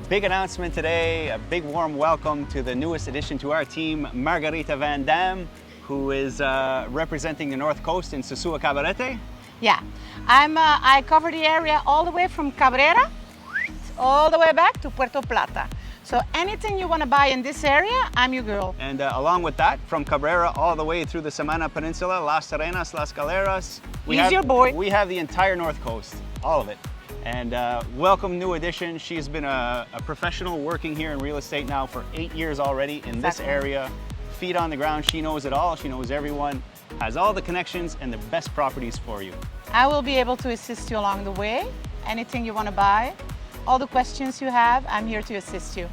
big announcement today, a big warm welcome to the newest addition to our team, Margarita Vandamme, who is representing the North Coast in Sosua Cabarete. Yeah, I cover the area all the way from Cabrera all the way back to Puerto Plata. So anything you want to buy in this area, I'm your girl. And along with that, from Cabrera all the way through the Samana Peninsula, Las Terrenas, Las Galeras. He's your boy. We have the entire North Coast, all of it. And welcome new addition. She's been a professional working here in real estate now for 8 years already in this area. Feet on the ground, she knows it all, she knows everyone, has all the connections and the best properties for you. I will be able to assist you along the way. Anything you want to buy, all the questions you have, I'm here to assist you.